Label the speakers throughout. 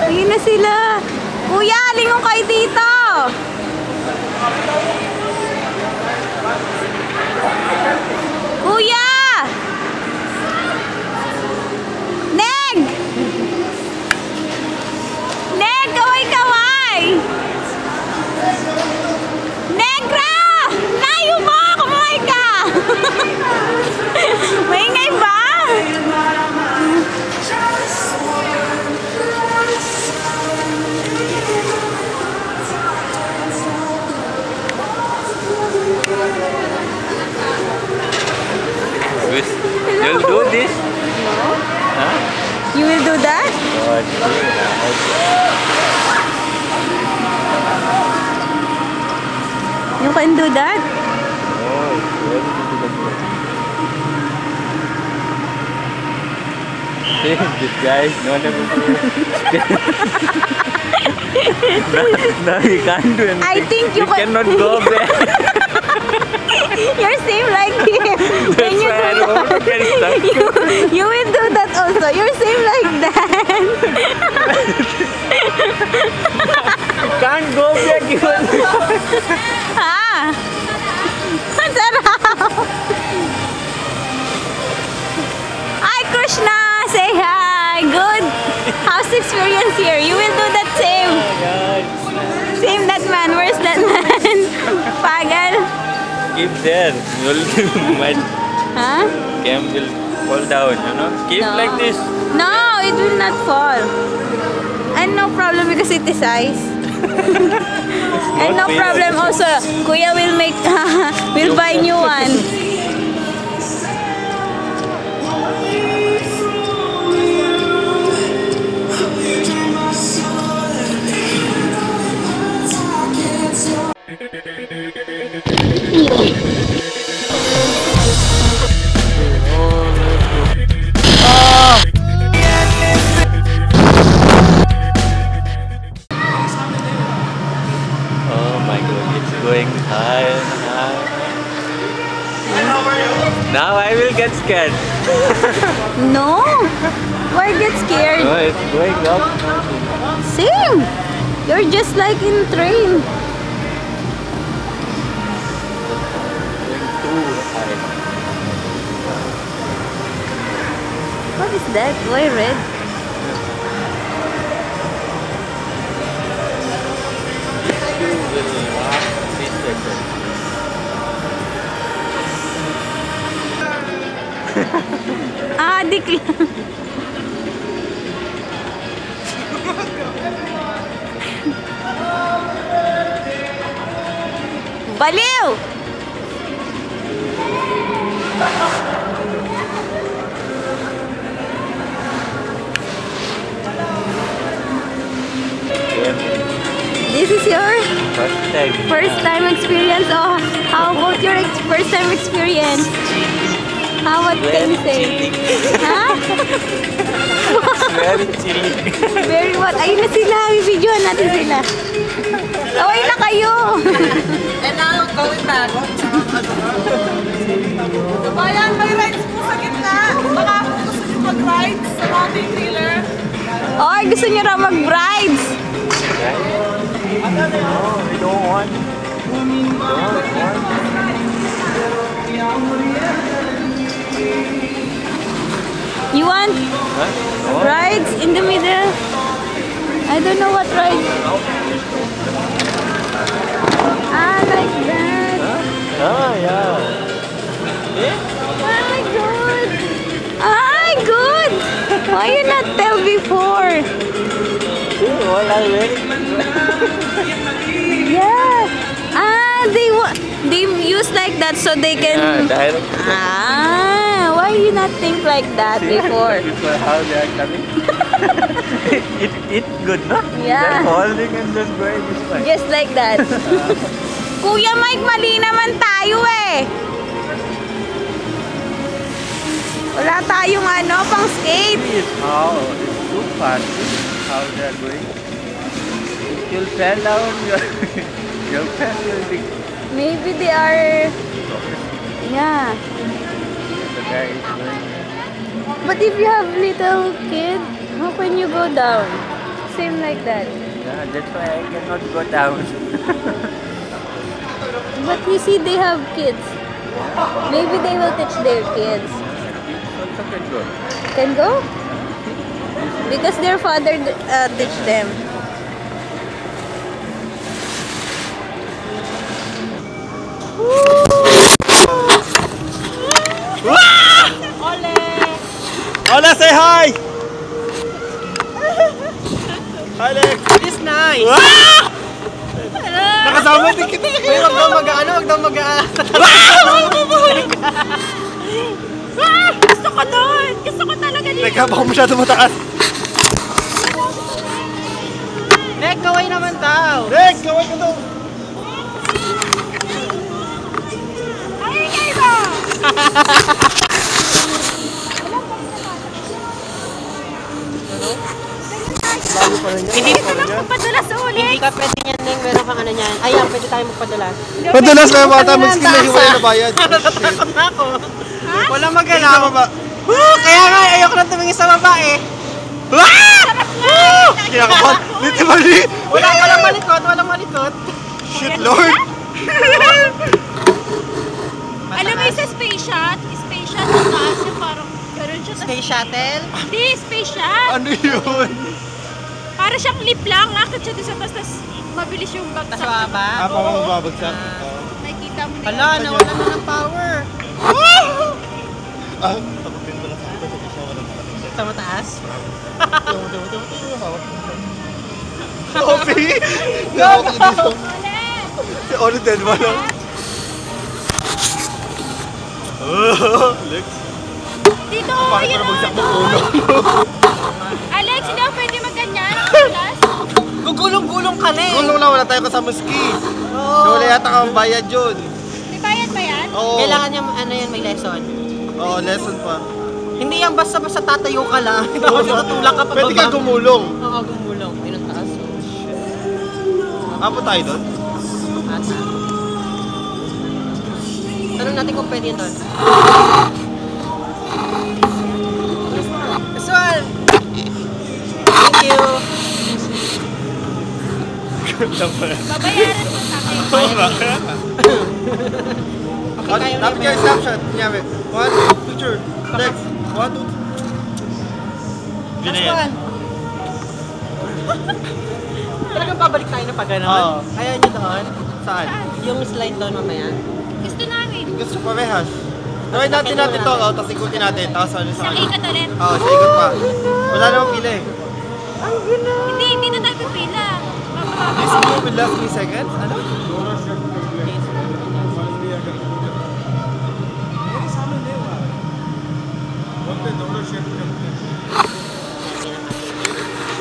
Speaker 1: Ayun na sila. Kuya, lingon kayo dito. Kuya! Neg! Neg, kaway-kaway! Negra! Layo mo! Kumaway ka! Maingay ba?
Speaker 2: You'll do this?
Speaker 1: No.
Speaker 2: Huh?
Speaker 1: You will do that?
Speaker 2: God,
Speaker 1: You can do that?
Speaker 2: oh, very difficult. See, this guy is not able to. No, he can't do anything.
Speaker 1: I think you
Speaker 2: cannot go back.
Speaker 1: You're same like him. When you
Speaker 2: why I
Speaker 1: do
Speaker 2: don't want to get
Speaker 1: that,
Speaker 2: stuck.
Speaker 1: you will do that also. You're same like that.
Speaker 2: You can't go back even.
Speaker 1: Ah, sarap. Hi, Krishna. Say hi. Good. How's the experience here? You will do that same.
Speaker 2: Oh God.
Speaker 1: Same that man. Where's that man? Pagal.
Speaker 2: Keep there. You'll might
Speaker 1: Huh?
Speaker 2: cam will fall down, you know. Keep
Speaker 1: No.
Speaker 2: like this.
Speaker 1: No, it will not fall. And no problem because it is ice. And no
Speaker 2: Not
Speaker 1: problem also. Kuya will make, will buy new one.
Speaker 2: Oh my God, it's going high and high. Now I will get scared.
Speaker 1: No. Why get scared?
Speaker 2: No, it's going up.
Speaker 1: Same. You're just like in train.
Speaker 2: Going too high.
Speaker 1: What is that? Why red?
Speaker 2: Will last 3 seconds.
Speaker 1: Adik lang. Baliw! This is your
Speaker 2: First time
Speaker 1: experience. Oh, how about your first time experience? How what can you say? Huh?
Speaker 2: Very chilly.
Speaker 1: Very what? Ayun na sila. Bibidyohan natin sila. Away na kayo.
Speaker 3: And now, going back. Bayan, may rides po sa gitna. Baka gusto nyo mag-rides sa mountain trailer.
Speaker 1: Or gusto nyo raw mag-brides?
Speaker 2: No, we don't want.
Speaker 1: You want
Speaker 2: Huh?
Speaker 1: rides in the middle? I don't know what ride. Ah, like that.
Speaker 2: Oh, yeah.
Speaker 1: My God. Ah, good. Why you not tell before?
Speaker 2: All are very
Speaker 1: Yeah. Ah, they use like that so they can.
Speaker 2: direct.
Speaker 1: Ah, why you not think like that before?
Speaker 2: Before how they are coming. It's good, no?
Speaker 1: Yeah.
Speaker 2: They're holding and just going this way.
Speaker 1: Just like that. Kuya Mike, mali naman tayo eh. Wala tayong ano, pang skate.
Speaker 2: How it's too fast. How they are going. If you'll fell down, your friend will be.
Speaker 1: Maybe they are. Yeah.
Speaker 2: The guy is going.
Speaker 1: But if you have little kid, how can you go down? same like that.
Speaker 2: Yeah, that's why I cannot go down.
Speaker 1: But you see, they have kids. Maybe they will teach their kids.
Speaker 2: Kids also can go.
Speaker 1: Can go? Because their father teach them.
Speaker 4: Ola, say hi! Hi, Lex!
Speaker 3: It is nice.
Speaker 4: Nakasama din kita!
Speaker 3: Uy, wag daw mag-ano, wag daw mag-ano.
Speaker 1: Gusto ko doon! Gusto ko talaga dito!
Speaker 4: Teka, baka masyado mataas.
Speaker 3: Nek, kaway naman daw.
Speaker 4: Lex, kaway ka daw!
Speaker 1: Ay, kayo ba?
Speaker 3: Hindi
Speaker 1: Ito lang magpadulas ulit!
Speaker 3: Hindi ka pwede niyan, Neng. Meron kang ano niyan. Ayan, pwede tayo magpadulas.
Speaker 4: Padulas na bata, mag-skin na hiwalay na bayad.
Speaker 3: Natatakot na ako. Wala
Speaker 4: Sa
Speaker 3: magalaw.
Speaker 4: baba.
Speaker 3: Kaya nga, ayoko na tumingin sa baba eh.
Speaker 4: Kaya ka ba? Dito mali!
Speaker 3: Walang malikot, walang malikot.
Speaker 4: Shit, Lord!
Speaker 1: Alam mo yung sa space shot sa taas yung parang gano'n siya.
Speaker 3: Space shuttle.
Speaker 1: Hindi, space shot.
Speaker 4: Ano yun?
Speaker 1: Para siyang lip lang. Akit siya doon sa taas, tas mabilis yung bagsak.
Speaker 3: Tas baba.
Speaker 4: Apa mo babagsak?
Speaker 1: Nakikita mo na
Speaker 3: Hala, nawala na ng power.
Speaker 4: Ah, takutin ko na sa ito.
Speaker 3: Sa mataas.
Speaker 4: Sophie! Go! Si Olo dead mo lang. Lex,
Speaker 1: Dito,
Speaker 4: bakit
Speaker 1: yun
Speaker 4: para bagsak
Speaker 1: o.
Speaker 4: mo ulo?
Speaker 1: Alex, hindi ako pwede magganyan. Ang
Speaker 3: Gugulong-gulong ka na eh.
Speaker 4: Gulong lang, wala tayo kasama ski.
Speaker 3: Oo.
Speaker 4: Wala yata kang bayad yun.
Speaker 1: May bayad ba yan?
Speaker 4: Oo.
Speaker 3: Kailangan niya, ano yan, may lesson.
Speaker 4: Oo, lesson pa.
Speaker 3: Hindi yan basta-basta tatayo ka lang. Tapos tutulak ka pa
Speaker 4: Pwede ka gumulong.
Speaker 3: Oo, gumulong. Ayun ang taas.
Speaker 4: Apo tayo doon?
Speaker 3: Ata. Tanong natin kung pwede yun doon. This one! Thank you!
Speaker 1: Babayaran mo sa akin.
Speaker 3: Okay, kayo na
Speaker 4: Tapos kayo snapshot. Kunyari, 1, picture. Lex, 1, 2,
Speaker 3: Last one! Talagang babalik tayo na pag
Speaker 4: Oo.
Speaker 3: gano'n? Ayaw nyo doon?
Speaker 4: Saan?
Speaker 3: Yung slide doon mamaya?
Speaker 1: Gusto namin.
Speaker 4: Gusto ko parehas. Try natin ito, tapos ikutin natin. Tapos ano sa
Speaker 1: Sa ikat ulit.
Speaker 4: Oo, sa ikot pa. Wala namang pila eh.
Speaker 1: Hindi na tayo pipila.
Speaker 4: This video will last 3 seconds? Ano?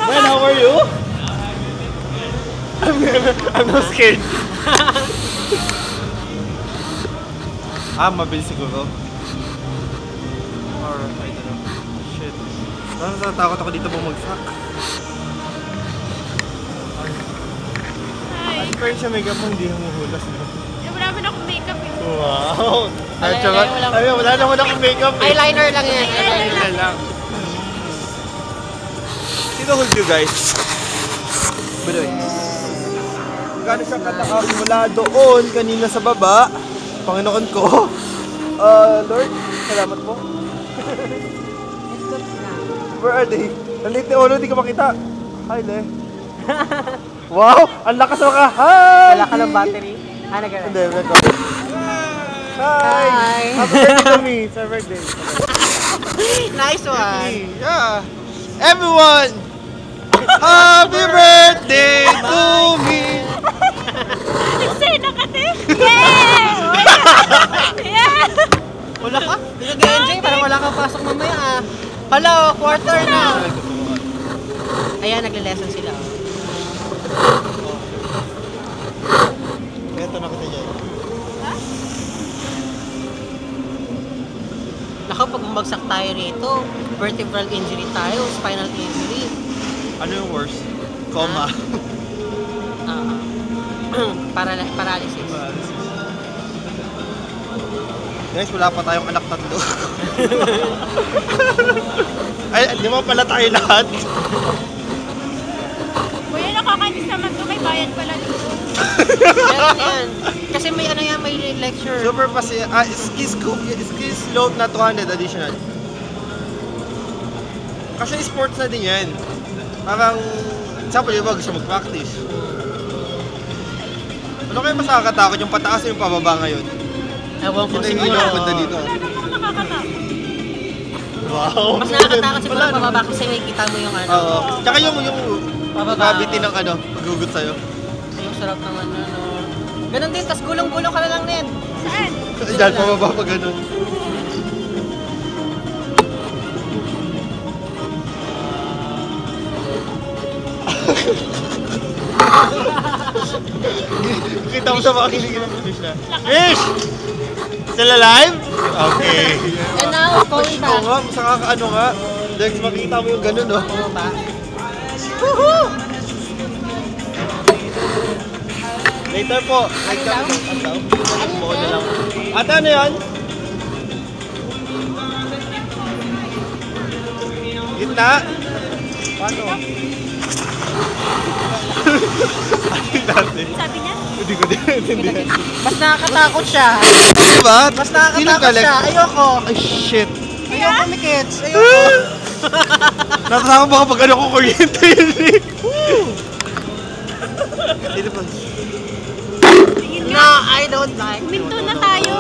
Speaker 4: Well, how are you? I'm not scared. Mabilis siguro. Or, I don't know. Shit. Parang natatakot ako dito bumagsak.
Speaker 1: Ay,
Speaker 4: Pero siya makeup mo hindi humuhulas na.
Speaker 1: wala man akong makeup eh.
Speaker 4: Wow!
Speaker 3: Wala,
Speaker 4: Wala naman akong makeup eh.
Speaker 3: Eyeliner lang yan.
Speaker 4: Eyeliner lang. Sino hold you guys? By the way. Gano'n siya katakas mula doon kanina sa baba. Panginoon ko. Lord, salamat po. Where are they? Nandito ni Olo, hindi ka makita. Hi, Le. Wow! Ang lakas mo ka! Hi!
Speaker 3: Wala ka ng battery. Nagano.
Speaker 4: Hindi, wala ka. Hi!
Speaker 3: Hi.
Speaker 4: Happy birthday to me! It's our birthday.
Speaker 3: Nice one.
Speaker 4: Yeah! Everyone! Happy birthday to me!
Speaker 1: Eksena ka, te! Yeah! Yeah!
Speaker 3: Wala ka? Hindi ka ga-enjoy. Parang wala kang pasok mamaya ah. Hello, quarter na. Ayan, nagle-lesson sila.
Speaker 4: Ito na kita dyan.
Speaker 3: Naku, pag bumagsak tayo rito, vertebral injury tayo, spinal injury.
Speaker 4: Ano yung worst? Coma.
Speaker 3: Paralysis.
Speaker 4: Guys, wala pa tayong anak tatlo. Ay, di mo pala tayo lahat.
Speaker 3: Meron yan. Kasi may ano yan, may lecture.
Speaker 4: Super pasi... ski slope na 200 additional. Kasi sports na din yan. Parang... Example, yung ba gusto mag-practice? Ano kayo mas nakakatakot? Yung pataas o yung pababa ngayon?
Speaker 3: Ewan ko
Speaker 4: Hindi
Speaker 3: siguro.
Speaker 4: na punta dito. Wow!
Speaker 3: Mas nakakatakot siguro pababa kasi may kita mo yung ano.
Speaker 4: Oo. Tsaka yung
Speaker 3: Pababa.
Speaker 4: gravity ng ano, magugot sa'yo.
Speaker 3: Yung sarap ng ano. Ganun din, tas gulong-gulong ka na lang din.
Speaker 1: Saan?
Speaker 4: Diyan, pababa pa ganun. Kita mo sa mga kiligin ng fish na. Fish! Still alive? Okay.
Speaker 3: And now, going
Speaker 4: Oo
Speaker 3: back.
Speaker 4: nga, mas nakakaano nga. Dex, makikita mo yung ganun, no?
Speaker 3: Bumaba.
Speaker 4: Later po. Like
Speaker 3: daw?
Speaker 4: Ano daw? Buo na lang. Ate, ano yan? Gitna? Paano?
Speaker 1: Sabi niya?
Speaker 4: Hindi ko din intindihan.
Speaker 3: Mas nakakatakot siya.
Speaker 4: Diba?
Speaker 3: Mas nakakatakot siya. Ayoko.
Speaker 4: Ay, shit.
Speaker 3: Ayoko, Mikits. Ayoko.
Speaker 4: Natasama baka pag ano ko kuryente yun eh. Dito pa.
Speaker 3: No, I don't like.
Speaker 1: Minto na tayo.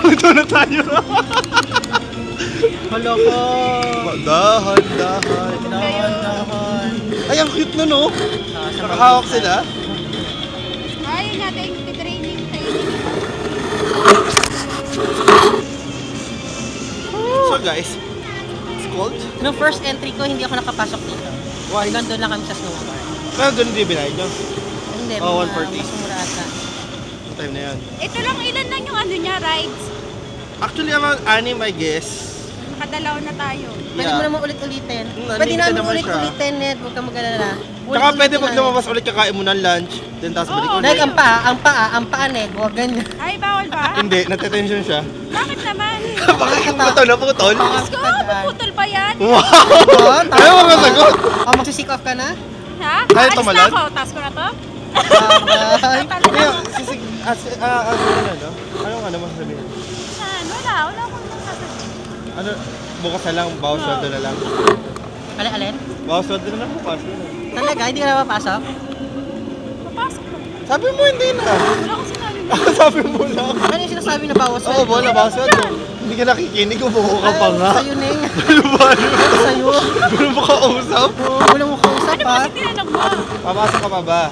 Speaker 4: Ito na tayo.
Speaker 3: Maloko.
Speaker 4: Dahan, dahan.
Speaker 3: Dahan.
Speaker 4: Ay, ang cute na, no? Nakahawak sila.
Speaker 1: Ayun natin, training.
Speaker 4: So guys, it's cold.
Speaker 3: Nung first entry ko, hindi ako nakapasok dito.
Speaker 4: Why?
Speaker 3: Hanggang doon lang kami sa snowpark.
Speaker 4: Pero ganun din binayad nyo.
Speaker 3: Hindi,
Speaker 4: Oh,
Speaker 3: mga
Speaker 4: 140.
Speaker 3: mas mura ata.
Speaker 4: Yung time na yan.
Speaker 1: Ito lang, ilan lang yung ano niya, rides.
Speaker 4: Actually, around 6, I guess.
Speaker 1: Nakadalaw na tayo.
Speaker 3: Pwede mo naman ulit-ulitin. Pwede
Speaker 4: unlimited
Speaker 3: namin
Speaker 4: naman siya.
Speaker 3: ulit-ulitin, Ned. Huwag kang mag-alala.
Speaker 4: Tsaka pwede pag lumabas ulit, kakain mo ng lunch. Then tapos balik
Speaker 1: Oo.
Speaker 4: ulit.
Speaker 3: Ned, ang paa, Ned. Huwag ganyan.
Speaker 1: Ay, bawal ba?
Speaker 4: Hindi, natetension siya.
Speaker 1: Bakit naman?
Speaker 4: Baka yung buto na putol.
Speaker 1: Diyos ko, mapuputol pa yan.
Speaker 4: Wow! Ayaw mo masagot.
Speaker 3: Oh, magsi-sick off ka na?
Speaker 1: Ha?
Speaker 4: Ay,
Speaker 1: Alis na
Speaker 4: tumalon?
Speaker 1: ako. Task ko na to?
Speaker 3: Bye.
Speaker 4: Kaya, sisig... ano? Ano nga naman sasabihin?
Speaker 1: Saan? Wala akong nasasabi.
Speaker 4: Ano? Bukas na lang, bawas sweldo na lang.
Speaker 3: Alin?
Speaker 4: Bawas sweldo na lang, bukas na lang.
Speaker 3: Talaga? Hindi ka na mapasok?
Speaker 1: Papasok ko.
Speaker 4: Sabi mo hindi na.
Speaker 1: Wala akong sinabi.
Speaker 4: Sabi mo lang.
Speaker 3: Ano yung sinasabi na bawas?
Speaker 4: Oo, bola, bawas sweldo. Hindi ka nakikinig, umuho ka pa nga.
Speaker 3: Sa'yo, Ning.
Speaker 4: Ano ba?
Speaker 3: Sa'yo.
Speaker 4: Ano ba kausap?
Speaker 3: Wala mo kausap,
Speaker 1: Ano ba
Speaker 3: ha?
Speaker 1: kasi tinanong mo?
Speaker 4: Papasok ka pa ba?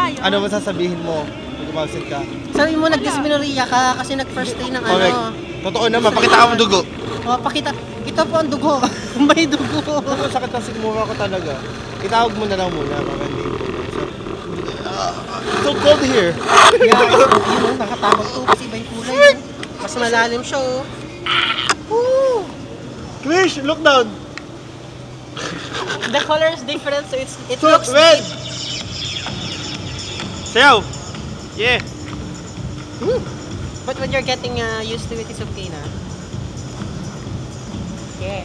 Speaker 1: Yun.
Speaker 4: Ano mo sasabihin mo? Pag umabsent ka?
Speaker 3: Sabi mo, nag-dysmenorrhea ka kasi nag-first day ng
Speaker 4: Correct.
Speaker 3: ano.
Speaker 4: Totoo naman, pakita ka mo dugo.
Speaker 3: O, pakita. Ito po ang dugo. May dugo.
Speaker 4: Ano, sakit ang sigmura ko talaga. Itawag mo na lang muna, mga hindi mo. So cold here.
Speaker 3: Yeah, yun, nakatakot to kasi iba yung kulay. Mas malalim siya, oh.
Speaker 4: Krish, look down.
Speaker 3: The color is different, so it
Speaker 4: So,
Speaker 3: looks
Speaker 4: red.
Speaker 3: deep.
Speaker 4: Sayaw. Yeah.
Speaker 3: But when you're getting used to it, it's okay na. Yeah.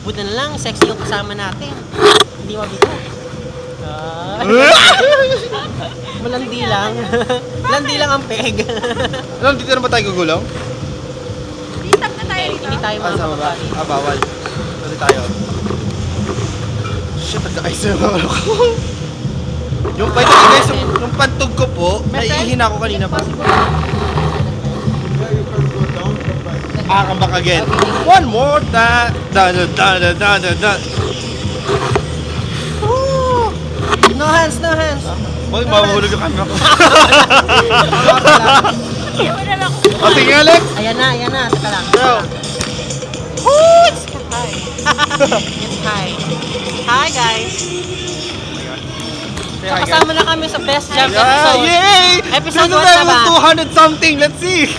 Speaker 3: Buti na lang, sexy yung kasama natin. Hindi mabigo. Malandi lang. Malandi lang ang peg.
Speaker 4: Alam, dito na ba tayo gugulong?
Speaker 1: Di-stop na tayo dito.
Speaker 3: Hindi tayo
Speaker 4: Sa baba?
Speaker 3: makakapali.
Speaker 4: Bawal. Dito tayo. Shit, nagka-ice na ako. Yung pwede guys, yung pantog ko po, naiihin ako kanina pa. Come back again. One more da da da da da da da.
Speaker 3: No hands, no hands.
Speaker 4: Hoy, mahuhulog yung camera ko.
Speaker 1: Wala lang ako.
Speaker 4: O, sige Alex.
Speaker 3: Ayan na. Saka lang.
Speaker 4: Go.
Speaker 3: It's high. It's high. Hi guys.
Speaker 4: Say
Speaker 3: So,
Speaker 4: hi, guys.
Speaker 3: kasama na kami sa Best Jam
Speaker 4: Yeah,
Speaker 3: episode.
Speaker 4: yay!
Speaker 3: Episode
Speaker 4: This is
Speaker 3: 1 na ba?
Speaker 4: level 200 something. Let's see.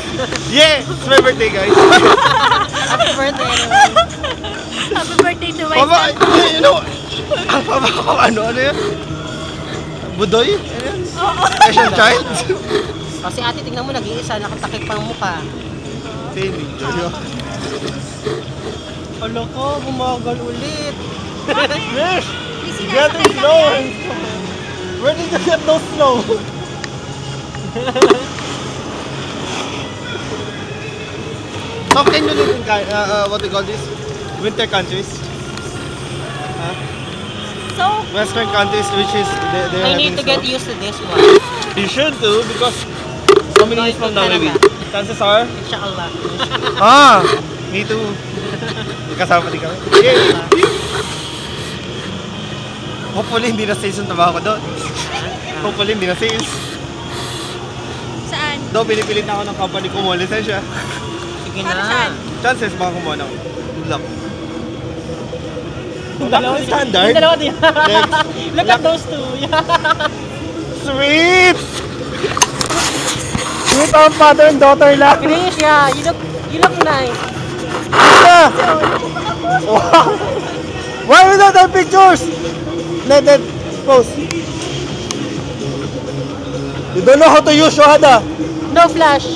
Speaker 4: Yeah, it's my birthday, guys.
Speaker 3: Happy birthday.
Speaker 1: Happy birthday to my
Speaker 4: Papa,
Speaker 1: son.
Speaker 4: you know, papa ko ano yun? Budoy? Ano yun? Special child?
Speaker 3: Kasi ate, tingnan mo, nag-iisa, nakatakip pa ang mukha.
Speaker 4: Same Jojo.
Speaker 3: Hala ko, bumagal ulit.
Speaker 4: Miss,
Speaker 1: May
Speaker 4: getting
Speaker 1: sinasakay
Speaker 4: slow.
Speaker 1: lang yan.
Speaker 4: Where did you get those snow? How can you live in what do you call this? Winter countries?
Speaker 1: So,
Speaker 4: Western countries, which is they're
Speaker 3: I need
Speaker 4: having
Speaker 3: to get
Speaker 4: snow.
Speaker 3: used to this one.
Speaker 4: You should do because how many years from now maybe? Chances are?
Speaker 3: Inshallah.
Speaker 4: Me too. Kasama din kami. Yay! Hopefully hindi na sales yung trabaho ko doon. Hopefully hindi na sales.
Speaker 1: saan?
Speaker 4: Though pinipilit na ako ng company kumuha lisensya.
Speaker 3: Sige
Speaker 1: Para
Speaker 3: na.
Speaker 1: saan?
Speaker 4: Chances baka kumuha na ako. Good luck. Good
Speaker 3: Dalawa
Speaker 4: luck
Speaker 3: din.
Speaker 4: standard.
Speaker 3: Yung dalawa din.
Speaker 4: Next.
Speaker 3: Look at those two.
Speaker 4: Sweet! Sweet ang father and daughter lang.
Speaker 3: Grisha, you look nice.
Speaker 4: Yeah. Wow! Why we not have pictures? Net, pose. You don't know how to use Shohada.
Speaker 3: No flash.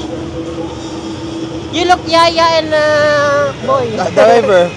Speaker 3: You look Yaya and boy.
Speaker 4: Driver.